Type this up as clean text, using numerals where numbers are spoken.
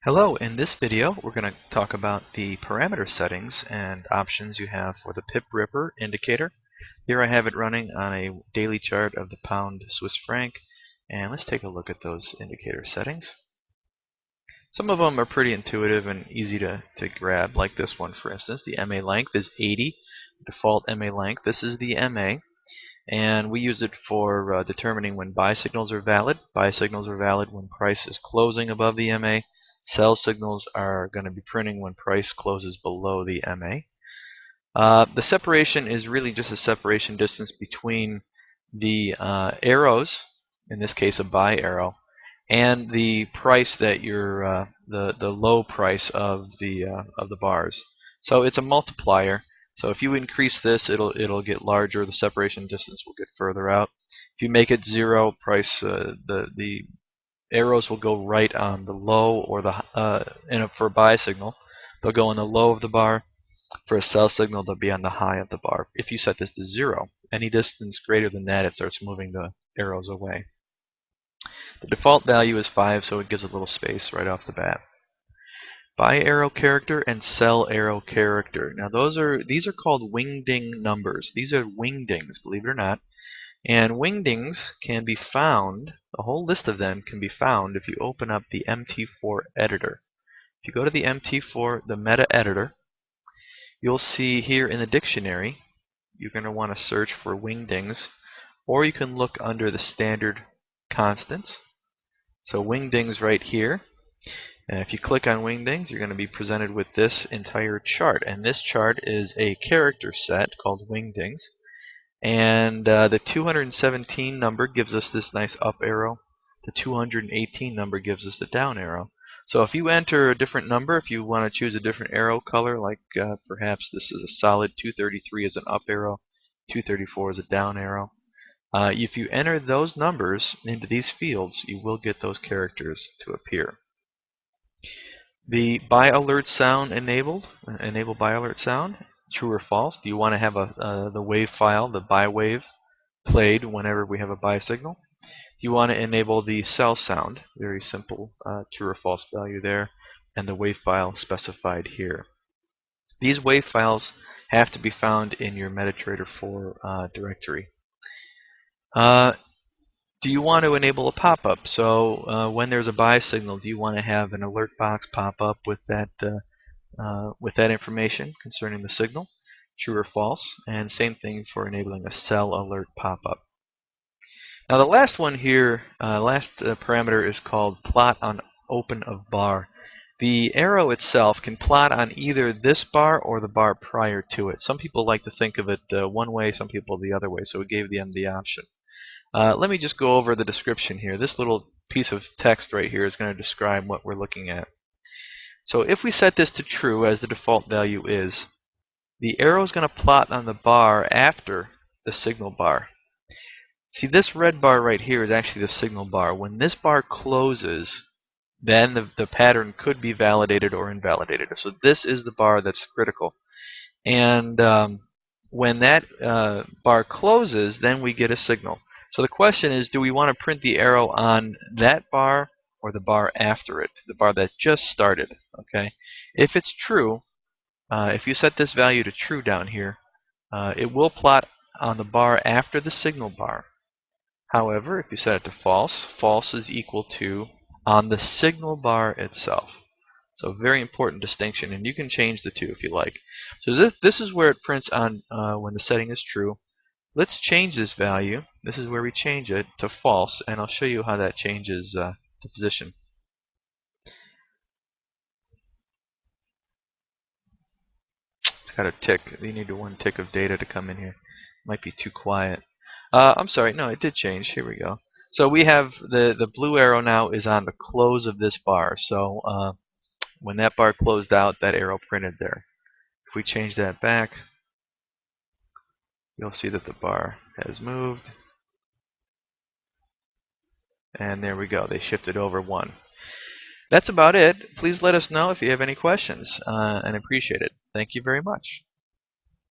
Hello, in this video we're going to talk about the parameter settings and options you have for the PipRipper indicator. Here I have it running on a daily chart of the pound Swiss franc, and let's take a look at those indicator settings. Some of them are pretty intuitive and easy to grab, like this one for instance. The MA length is 80, default MA length. This is the MA, and we use it for determining when buy signals are valid. Buy signals are valid when price is closing above the MA. Sell signals are going to be printing when price closes below the MA. The separation is really just a separation distance between the arrows, in this case a buy arrow, and the price that you're the low price of the bars. So it's a multiplier. So if you increase this, it'll get larger. The separation distance will get further out. If you make it 0, price the arrows will go right on the low, or for a buy signal, they'll go on the low of the bar. For a sell signal, they'll be on the high of the bar. If you set this to 0, any distance greater than that, it starts moving the arrows away. The default value is 5, so it gives a little space right off the bat. Buy arrow character and sell arrow character. Now these are called wingding numbers. These are wingdings, believe it or not. And wingdings can be found, a whole list of them can be found if you open up the MT4 editor. If you go to the MT4, the meta editor, you'll see here in the dictionary, you're going to want to search for wingdings, or you can look under the standard constants. So wingdings right here. And if you click on wingdings, you're going to be presented with this entire chart. And this chart is a character set called wingdings. And the 217 number gives us this nice up arrow. The 218 number gives us the down arrow. So if you enter a different number, if you want to choose a different arrow color, like perhaps this is a solid 233 is an up arrow, 234 is a down arrow. If you enter those numbers into these fields, you will get those characters to appear. The buy alert sound enabled. Enable buy alert sound. True or false? Do you want to have the wave file, the buy wave, played whenever we have a buy signal? Do you want to enable the sell sound? Very simple, true or false value there, and the wave file specified here. These wave files have to be found in your MetaTrader 4 directory. Do you want to enable a pop-up? So when there's a buy signal, do you want to have an alert box pop up with that information concerning the signal? True or false? And same thing for enabling a sell alert pop-up. Now the last one here, parameter is called plot on open of bar. The arrow itself can plot on either this bar or the bar prior to it. Some people like to think of it one way, some people the other way, so we gave them the option. Let me just go over the description here. This little piece of text right here is going to describe what we're looking at. So if we set this to true, as the default value is, the arrow is going to plot on the bar after the signal bar. See, this red bar right here is actually the signal bar. When this bar closes, then the pattern could be validated or invalidated. So this is the bar that's critical. And when that bar closes, then we get a signal. So the question is, do we want to print the arrow on that bar or the bar after it, the bar that just started? Okay. If it's true, if you set this value to true down here, it will plot on the bar after the signal bar. However, if you set it to false, false is equal to on the signal bar itself. So very important distinction, and you can change the two if you like. So this is where it prints on when the setting is true. Let's change this value. This is where we change it to false, and I'll show you how that changes the position. It's got a tick. You need one tick of data to come in here. Might be too quiet. I'm sorry, no, it did change. Here we go. So we have the blue arrow now is on the close of this bar. So when that bar closed out, that arrow printed there. If we change that back, you'll see that the bar has moved. And there we go. They shifted over 1. That's about it. Please let us know if you have any questions, and appreciate it. Thank you very much.